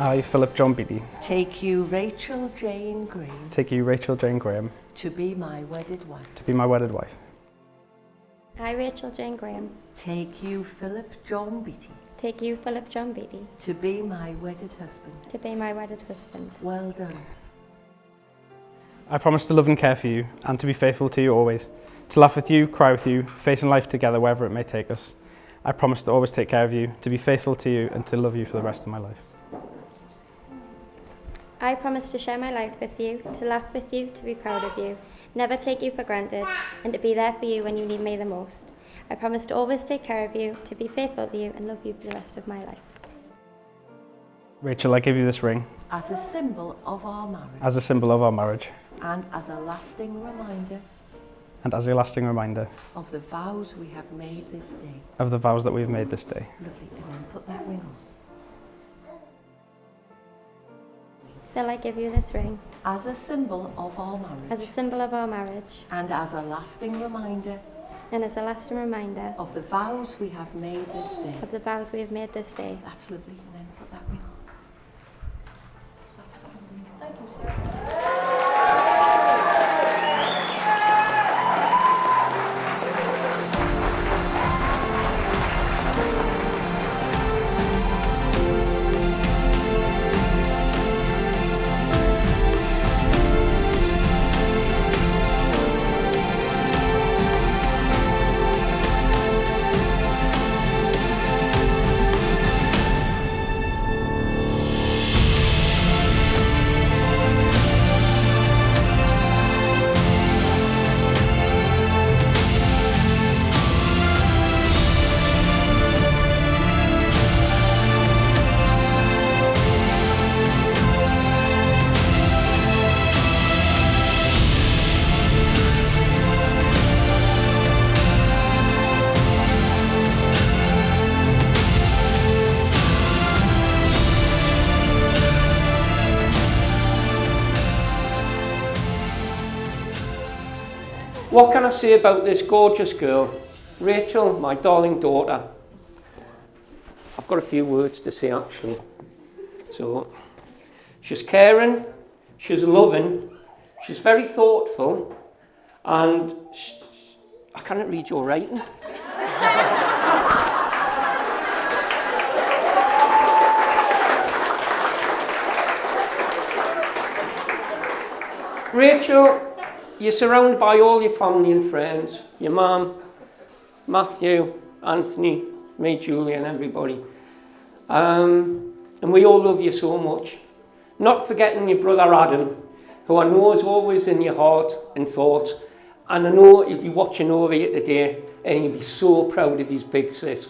I, Philip John Beaty, take you, Rachel Jane Graham, take you, Rachel Jane Graham, to be my wedded wife. to be my wedded wife. I, Rachel Jane Graham, Take you, Philip John Beaty, take you, Philip John Beaty, to be my wedded husband. to be my wedded husband. Well done. I promise to love and care for you, and to be faithful to you always, to laugh with you, cry with you, facing life together wherever it may take us. I promise to always take care of you, to be faithful to you, and to love you for the rest of my life. I promise to share my life with you, to laugh with you, to be proud of you, never take you for granted, and to be there for you when you need me the most. I promise to always take care of you, to be faithful to you, and love you for the rest of my life. Rachel, I give you this ring As a symbol of our marriage as a symbol of our marriage, and as a lasting reminder and as a lasting reminder of the vows we have made this day. of the vows that we have made this day. Lovely. And then put that ring on. Phil, I give you this ring As a symbol of our marriage as a symbol of our marriage and as a lasting reminder and as a lasting reminder of the vows we have made this day. of the vows we have made this day. That's lovely. And then put that ring on. That's fine. Thank you, sir. What can I say about this gorgeous girl? Rachel, my darling daughter. I've got a few words to say actually. So, she's caring, she's loving, she's very thoughtful, and I cannot read your writing. Rachel, you're surrounded by all your family and friends, your mum, Matthew, Anthony, me, Julie, and everybody. And we all love you so much. Not forgetting your brother Adam, who I know is always in your heart and thought. And I know he'll be watching over you today, and he'll be so proud of his big sis.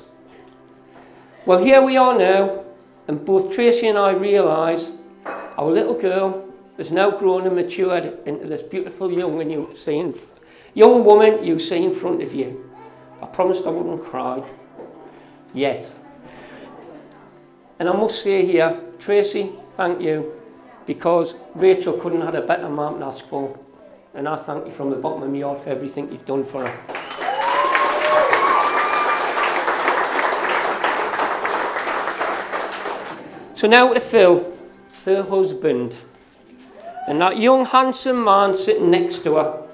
Well, here we are now, and both Tracy and I realise our little girl has now grown and matured into this beautiful young woman you see in front of you. I promised I wouldn't cry. Yet. And I must say here, Tracy, thank you, because Rachel couldn't have had a better mum to ask for. And I thank you from the bottom of my heart for everything you've done for her. So now to Phil, her husband. And that young handsome man sitting next to her,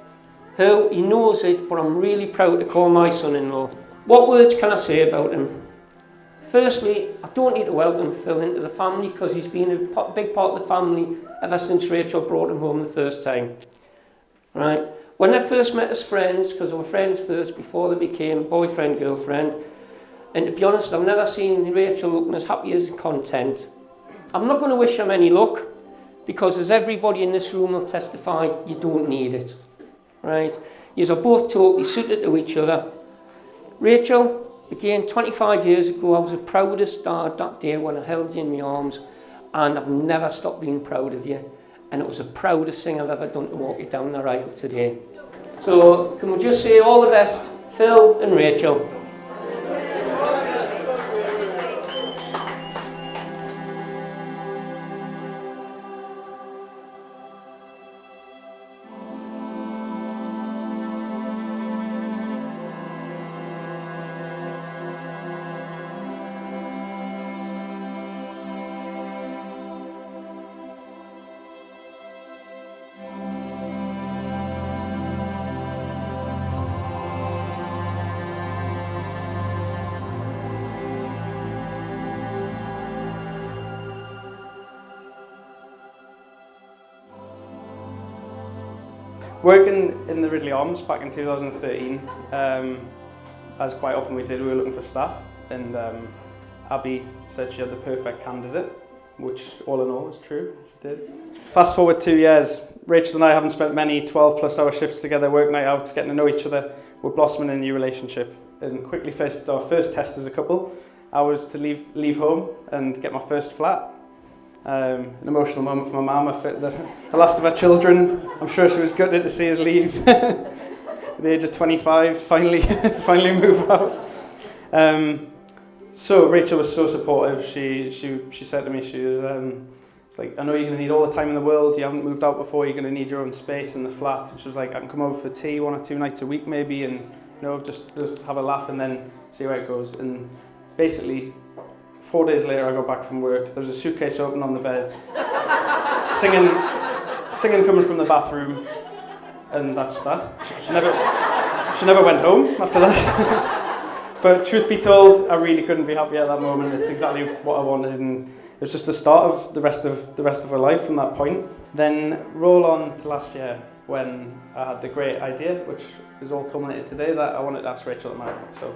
who, he knows it, but I'm really proud to call my son-in-law. What words can I say about him? Firstly, I don't need to welcome Phil into the family because he's been a big part of the family ever since Rachel brought him home the first time. Right? When they first met as friends, because they were friends first before they became boyfriend, girlfriend, and to be honest, I've never seen Rachel looking as happy as content. I'm not going to wish him any luck, because as everybody in this room will testify, you don't need it, right? Yous are both totally suited to each other. Rachel, again, 25 years ago, I was the proudest dad that day when I held you in my arms, and I've never stopped being proud of you, and it was the proudest thing I've ever done to walk you down the aisle today. So, can we just say all the best, Phil and Rachel. Working in the Ridley Arms back in 2013, as quite often we did, we were looking for staff, and Abby said she had the perfect candidate, which all in all is true, she did. Fast forward 2 years, Rachel and I haven't spent many 12+ hour shifts together, work night outs, getting to know each other. We're blossoming in a new relationship, and quickly faced our first test as a couple. I was to leave home and get my first flat. An emotional moment for my mum, the last of her children. I'm sure she was gutted to see us leave at the age of 25, finally move out. So Rachel was so supportive. She said to me, she was like, I know you're going to need all the time in the world, you haven't moved out before, you're going to need your own space in the flat. She was like, I can come over for tea 1 or 2 nights a week maybe, and just have a laugh and then see where it goes. And basically, 4 days later I got back from work, there was a suitcase open on the bed, singing coming from the bathroom, and that's that. She never went home after that. But truth be told, I really couldn't be happier at that moment. It's exactly what I wanted, and it was just the start of the rest of her life from that point. Then roll on to last year when I had the great idea, which is all culminated today, that I wanted to ask Rachel to marry me. So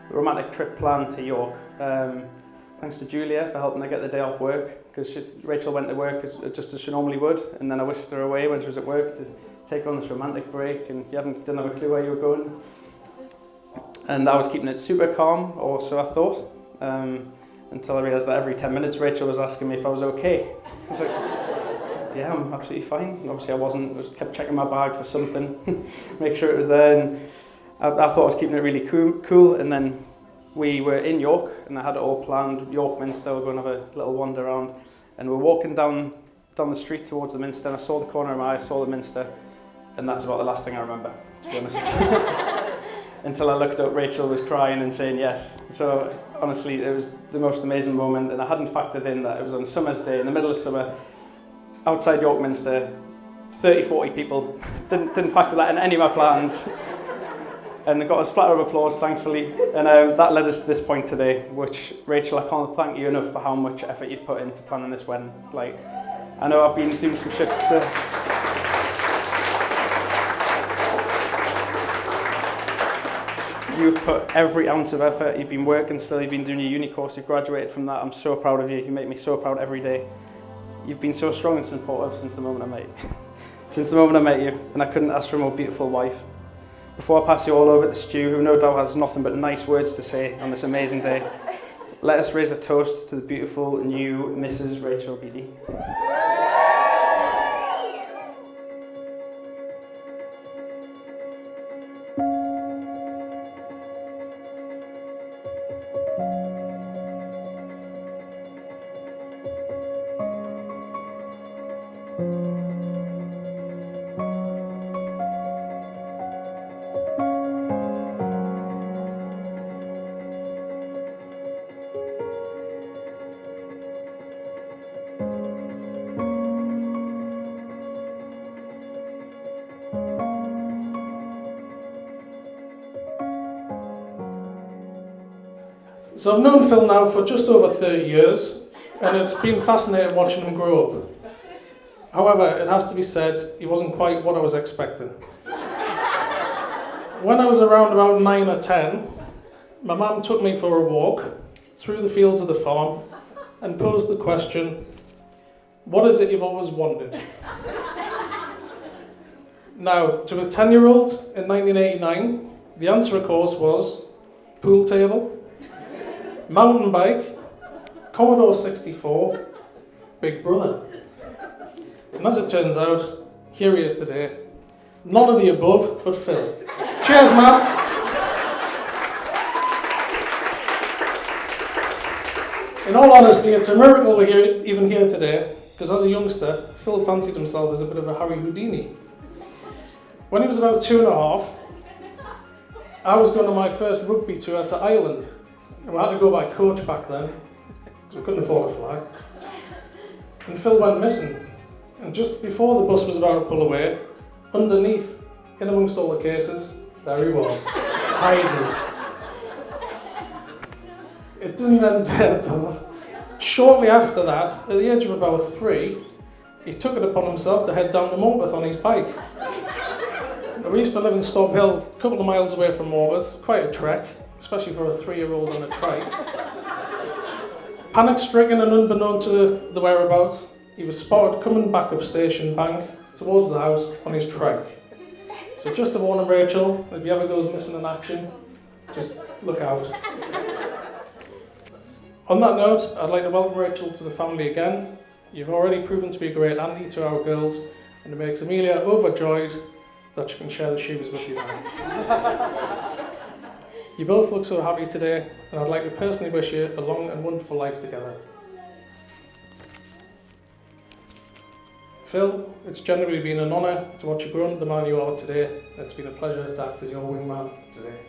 a romantic trip planned to York. Thanks to Julia for helping her get the day off work, because Rachel went to work just as she normally would, and then I whisked her away when she was at work to take her on this romantic break, and didn't have a clue where you were going. And I was keeping it super calm, or so I thought, until I realised that every 10 minutes Rachel was asking me if I was okay. I was like, yeah, I'm absolutely fine. And obviously I wasn't, I kept checking my bag for something, make sure it was there, and I thought I was keeping it really cool. And then we were in York, and I had it all planned. York Minster, we're going to have a little wander around, and we're walking down the street towards the Minster, and I saw the corner of my eye, I saw the Minster, and that's about the last thing I remember, to be honest. Until I looked up, Rachel was crying and saying yes. So honestly, it was the most amazing moment, and I hadn't factored in that it was on summer's day, in the middle of summer, outside York Minster, 30-40 people. Didn't factor that in any of my plans. And I got a splatter of applause, thankfully, and that led us to this point today, which, Rachel, I can't thank you enough for how much effort you've put into planning this wedding. Like, I know I've been doing some shifts. You've put every ounce of effort, you've been working still, you've been doing your uni course, you've graduated from that. I'm so proud of you, you make me so proud every day. You've been so strong and supportive since the moment I met you. Since the moment I met you, and I couldn't ask for a more beautiful wife. Before I pass you all over to Stu, who no doubt has nothing but nice words to say on this amazing day, let us raise a toast to the beautiful new Mrs Rachel Beaty. So I've known Phil now for just over 30 years, and it's been fascinating watching him grow up. However, it has to be said, he wasn't quite what I was expecting. When I was around about 9 or 10, my mum took me for a walk through the fields of the farm and posed the question, what is it you've always wanted? Now, to a 10-year-old in 1989, the answer, of course, was pool table, mountain bike, Commodore 64, Big Brother. And as it turns out, here he is today. None of the above, but Phil. Cheers, man. In all honesty, it's a miracle we're even here today, because as a youngster, Phil fancied himself as a bit of a Harry Houdini. When he was about 2.5, I was going on my first rugby tour to Ireland. And we had to go by coach back then, because we couldn't afford a flag. And Phil went missing. And just before the bus was about to pull away, underneath, in amongst all the cases, there he was, hiding. It didn't end there though. Shortly after that, at the age of about 3, he took it upon himself to head down to Morpeth on his bike. We used to live in Stop Hill, a couple of miles away from Morworth, quite a trek, especially for a 3-year-old on a trike. Panic-stricken and unbeknown to the whereabouts, he was spotted coming back up Station Bank towards the house on his trike. So just to warn him, Rachel, if he ever goes missing in action, just look out. On that note, I'd like to welcome Rachel to the family again. You've already proven to be a great auntie to our girls, and it makes Amelia overjoyed that she can share the shoes with you now. You both look so happy today, and I'd like to personally wish you a long and wonderful life together. Phil, it's genuinely been an honour to watch you grow into the man you are today. It's been a pleasure to act as your wingman today.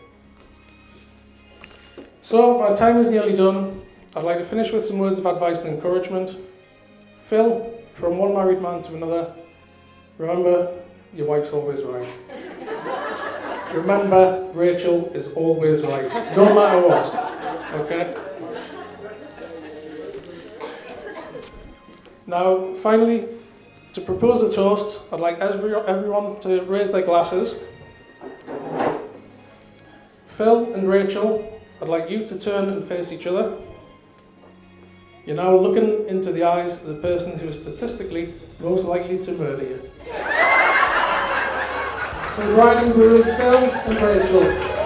So, my time is nearly done. I'd like to finish with some words of advice and encouragement. Phil, from one married man to another, remember, your wife's always right. Remember, Rachel is always right, no matter what, okay? Now, finally, to propose a toast, I'd like everyone to raise their glasses. Phil and Rachel, I'd like you to turn and face each other. You're now looking into the eyes of the person who is statistically most likely to murder you. To the bride and groom, Phil and Rachel.